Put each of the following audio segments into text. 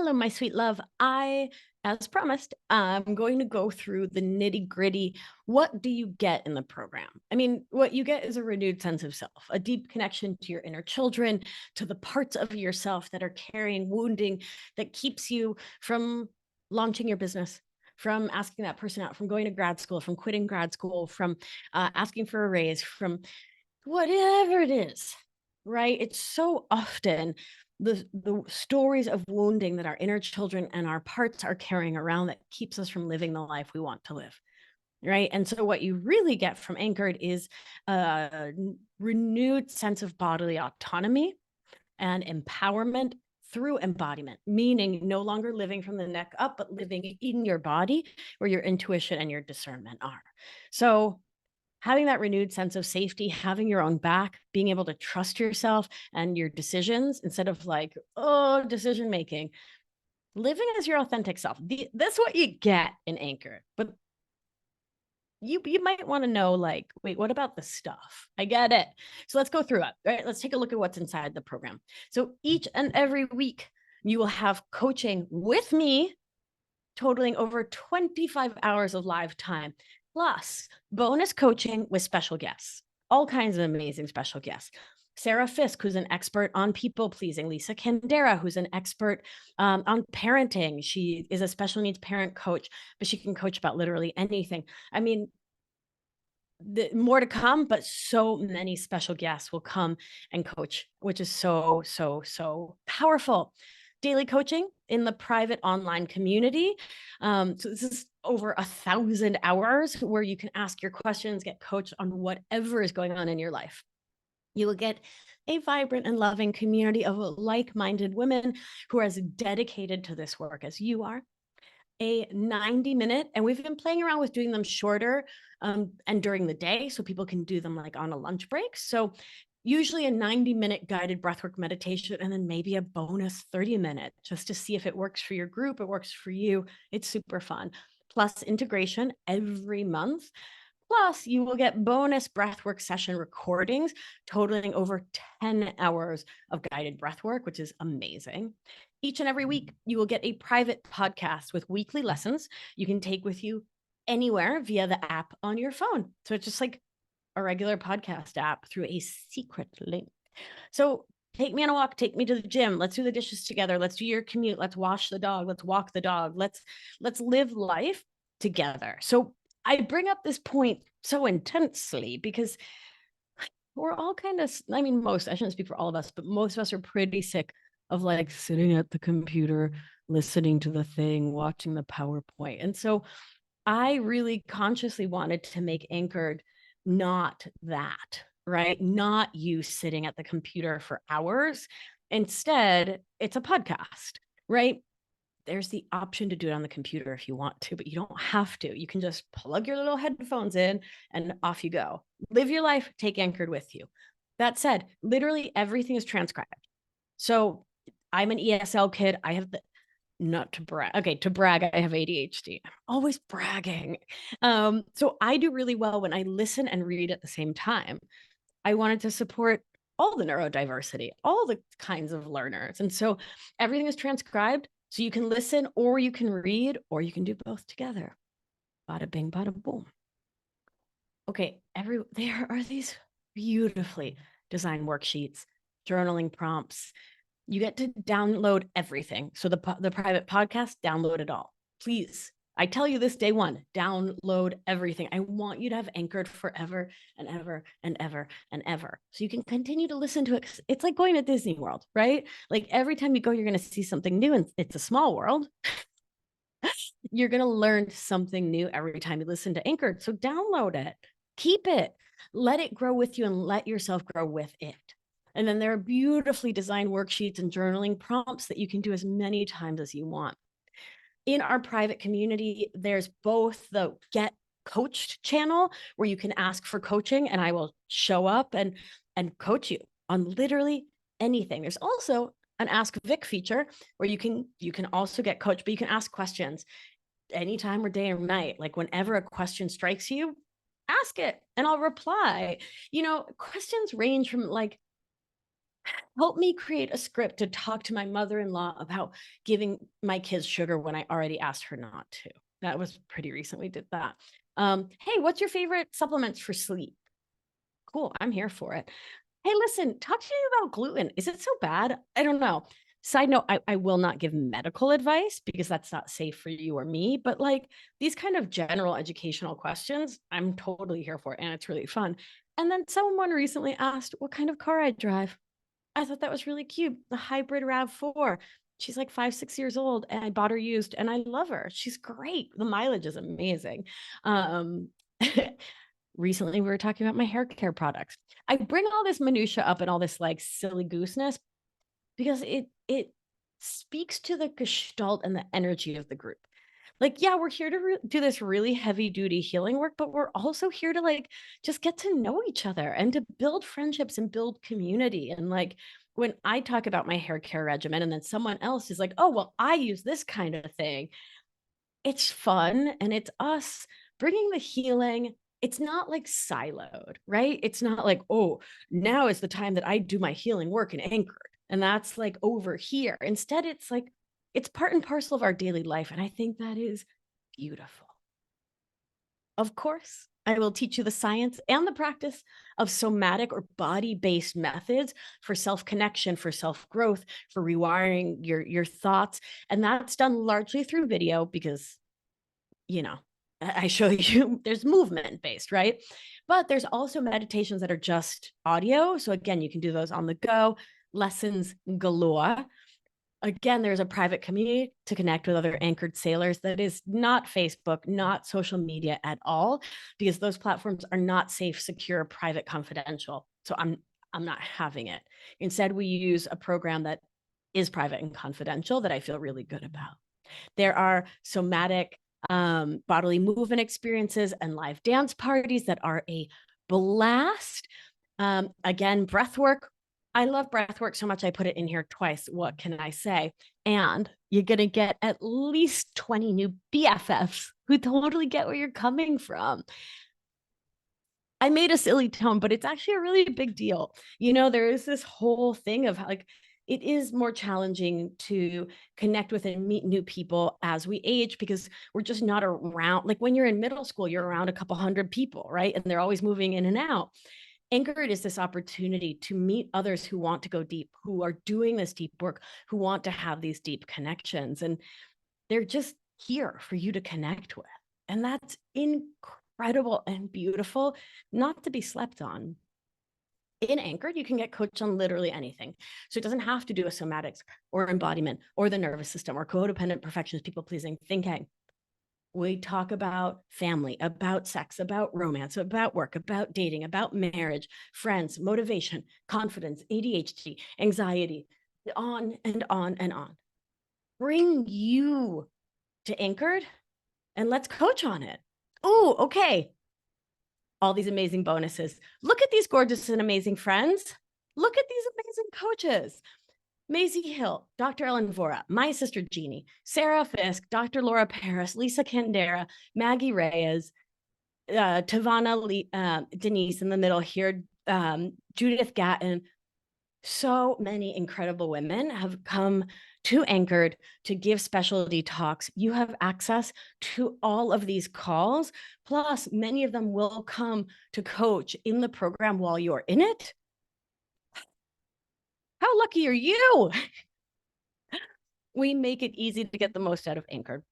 Hello, my sweet love. As promised, I'm going to go through the nitty gritty. What do you get in the program? I mean, what you get is a renewed sense of self, a deep connection to your inner children, to the parts of yourself that are carrying wounding that keeps you from launching your business, from asking that person out, from going to grad school, from quitting grad school, from asking for a raise, from whatever it is, right? It's so often the stories of wounding that our inner children and our parts are carrying around that keeps us from living the life we want to live, right? And so what you really get from Anchored is a renewed sense of bodily autonomy and empowerment through embodiment, meaning no longer living from the neck up, but living in your body where your intuition and your discernment are. So having that renewed sense of safety, having your own back, being able to trust yourself and your decisions instead of like, oh, decision making, living as your authentic self. That's what you get in Anchor. But you might want to know, like, wait, what about the stuff? I get it. So let's go through it. Right. Let's take a look at what's inside the program. So each and every week, you will have coaching with me totaling over 25 hours of live time, plus bonus coaching with special guests, all kinds of amazing special guests. Sarah Fisk, who's an expert on people pleasing, Lisa Candera, who's an expert on parenting. She is a special needs parent coach, but she can coach about literally anything. I mean, more to come, but so many special guests will come and coach, which is so, so, so powerful. Daily coaching in the private online community. So this is over 1,000 hours where you can ask your questions, get coached on whatever is going on in your life. You will get a vibrant and loving community of like-minded women who are as dedicated to this work as you are. A 90-minute, and we've been playing around with doing them shorter and during the day so people can do them like on a lunch break. So usually a 90-minute guided breathwork meditation and then maybe a bonus 30-minute just to see if it works for your group, it works for you. It's super fun. Plus integration every month. Plus, you will get bonus breathwork session recordings totaling over 10 hours of guided breathwork, which is amazing. Each and every week, you will get a private podcast with weekly lessons you can take with you anywhere via the app on your phone. So it's just like a regular podcast app through a secret link. So take me on a walk, take me to the gym. Let's do the dishes together. Let's do your commute. Let's wash the dog. Let's walk the dog. Let's live life together. So I bring up this point so intensely because we're all kind of, I mean, I shouldn't speak for all of us, but most of us are pretty sick of like sitting at the computer, listening to the thing, watching the PowerPoint. And so I really consciously wanted to make Anchored not that, right? Not you sitting at the computer for hours. Instead, it's a podcast, right? There's the option to do it on the computer if you want to, but you don't have to. You can just plug your little headphones in and off you go. Live your life, take Anchored with you. That said, literally everything is transcribed. So I'm an ESL kid. I have the, not to brag. Okay, to brag, I have ADHD. I'm always bragging. So I do really well when I listen and read at the same time. I wanted to support all the neurodiversity, all the kinds of learners. And so everything is transcribed. So you can listen or you can read or you can do both together. Bada bing, bada boom. Okay, there are these beautifully designed worksheets, journaling prompts. You get to download everything. So the private podcast, download it all. Please, I tell you this day one, download everything. I want you to have Anchored forever and ever and ever and ever. So you can continue to listen to it. It's like going to Disney World, right? Like every time you go, you're going to see something new, and it's a small world. You're going to learn something new every time you listen to Anchored. So download it, keep it, let it grow with you, and let yourself grow with it. And then there are beautifully designed worksheets and journaling prompts that you can do as many times as you want. In our private community, there's both the Get Coached channel where you can ask for coaching and I will show up and coach you on literally anything. There's also an Ask Vic feature where you can also get coached, but you can ask questions anytime or day or night. Like whenever a question strikes you, ask it and I'll reply. You know, questions range from like, Help me create a script to talk to my mother-in-law about giving my kids sugar when I already asked her not to. That was pretty recent we did that. Hey, what's your favorite supplements for sleep? Cool, I'm here for it. Hey, listen, talk to me about gluten. Is it so bad? I don't know. Side note, I will not give medical advice because that's not safe for you or me, but like these kind of general educational questions, I'm totally here for it and it's really fun. And then someone recently asked what kind of car I drive. I thought that was really cute. The hybrid RAV4. She's like 5, 6 years old, and I bought her used, and I love her. She's great. The mileage is amazing. Um, recently, we were talking about my hair care products. I bring all this minutia up and all this like silly gooseness because it speaks to the gestalt and the energy of the group. Like, yeah, we're here to do this really heavy duty healing work, but we're also here to like just get to know each other and to build friendships and build community. And like when I talk about my hair care regimen and then someone else is like, oh, well, I use this kind of thing, it's fun and it's us bringing the healing. It's not like siloed, right? It's not like, oh, now is the time that I do my healing work in Anchored. And that's like over here. Instead, it's like, it's part and parcel of our daily life. And I think that is beautiful. Of course, I will teach you the science and the practice of somatic or body-based methods for self-connection, for self-growth, for rewiring your thoughts. And that's done largely through video because you know, I show you there's movement based, right? But there's also meditations that are just audio. So again, you can do those on the go, lessons galore. Again, there's a private community to connect with other anchored sailors that is not Facebook, not social media at all, because those platforms are not safe, secure, private, confidential. So I'm not having it. Instead, we use a program that is private and confidential that I feel really good about. There are somatic bodily movement experiences and live dance parties that are a blast. Again, breath work. I love breath work so much I put it in here twice. What can I say? And you're going to get at least 20 new BFFs who totally get where you're coming from. I made a silly tone, but it's actually a really big deal. You know, there is this whole thing of like, it is more challenging to connect with and meet new people as we age because we're just not around. Like when you're in middle school, you're around a couple hundred people, right? And they're always moving in and out. Anchored is this opportunity to meet others who want to go deep, who are doing this deep work, who want to have these deep connections. And they're just here for you to connect with. And that's incredible and beautiful, not to be slept on. In Anchored, you can get coached on literally anything. So it doesn't have to do with somatics or embodiment or the nervous system or codependent perfectionist, people pleasing, thinking. We talk about family, about sex, about romance, about work, about dating, about marriage, friends, motivation, confidence, ADHD, anxiety, on and on and on. Bring you to Anchored and let's coach on it. Oh, okay. All these amazing bonuses. Look at these gorgeous and amazing friends. Look at these amazing coaches. Maisie Hill, Dr. Ellen Vora, my sister Jeannie, Sarah Fisk, Dr. Laura Paris, Lisa Candera, Maggie Reyes, Tavana Denise in the middle here, Judith Gatton. So many incredible women have come to Anchored to give specialty talks. You have access to all of these calls. Plus, many of them will come to coach in the program while you're in it. How lucky are you? We make it easy to get the most out of Anchored.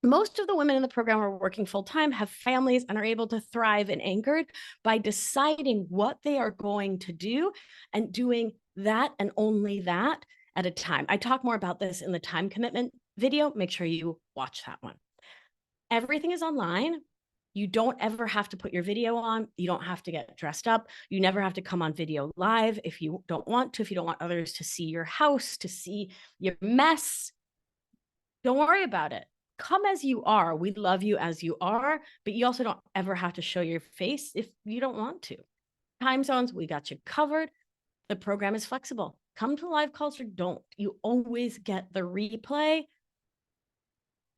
Most of the women in the program are working full-time, have families, and are able to thrive in Anchored by deciding what they are going to do and doing that and only that at a time. I talk more about this in the time commitment video. Make sure you watch that one. Everything is online. You don't ever have to put your video on. You don't have to get dressed up. You never have to come on video live if you don't want to, if you don't want others to see your house, to see your mess. Don't worry about it. Come as you are. We love you as you are, but you also don't ever have to show your face if you don't want to. Time zones, we got you covered. The program is flexible. Come to live calls or don't. You always get the replay,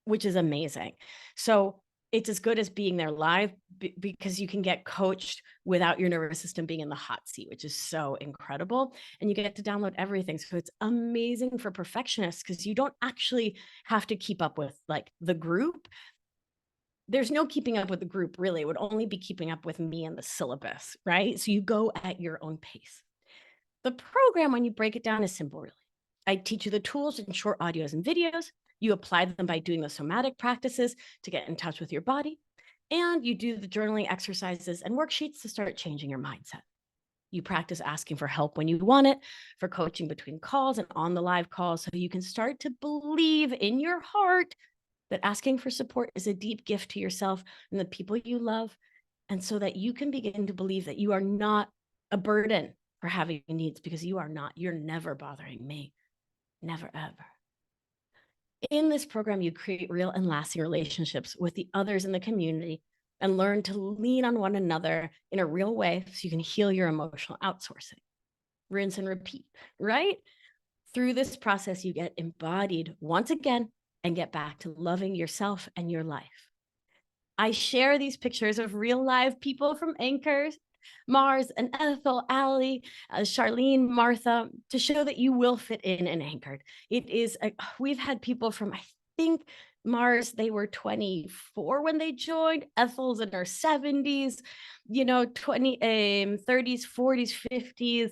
which is amazing. So it's as good as being there live because you can get coached without your nervous system being in the hot seat, which is so incredible. And you get to download everything. So it's amazing for perfectionists because you don't actually have to keep up with like the group. There's no keeping up with the group, really. It would only be keeping up with me and the syllabus, right? So you go at your own pace. The program, when you break it down, is simple, really. I teach you the tools in short audios and videos. You apply them by doing the somatic practices to get in touch with your body. And you do the journaling exercises and worksheets to start changing your mindset. You practice asking for help when you want it, for coaching between calls and on the live calls, so you can start to believe in your heart that asking for support is a deep gift to yourself and the people you love. And so that you can begin to believe that you are not a burden for having needs, because you are not. You're never bothering me. Never, ever. In this program, you create real and lasting relationships with the others in the community and learn to lean on one another in a real way so you can heal your emotional outsourcing. Rinse and repeat, right? Through this process, you get embodied once again and get back to loving yourself and your life. I share these pictures of real live people from Anchors, Mars and Ethel, Allie, Charlene, Martha, to show that you will fit in and Anchored. We've had people from, I think, Mars, they were 24 when they joined. Ethel's in her 70s, 30s, 40s, 50s,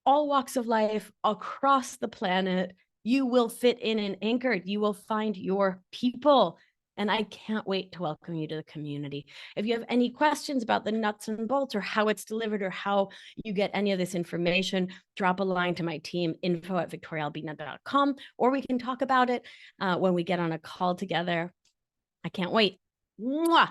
all walks of life across the planet. You will fit in and Anchored. You will find your people. And I can't wait to welcome you to the community. If you have any questions about the nuts and bolts or how it's delivered or how you get any of this information, drop a line to my team, info@victoriaalbina.com, or we can talk about it when we get on a call together. I can't wait. Mwah!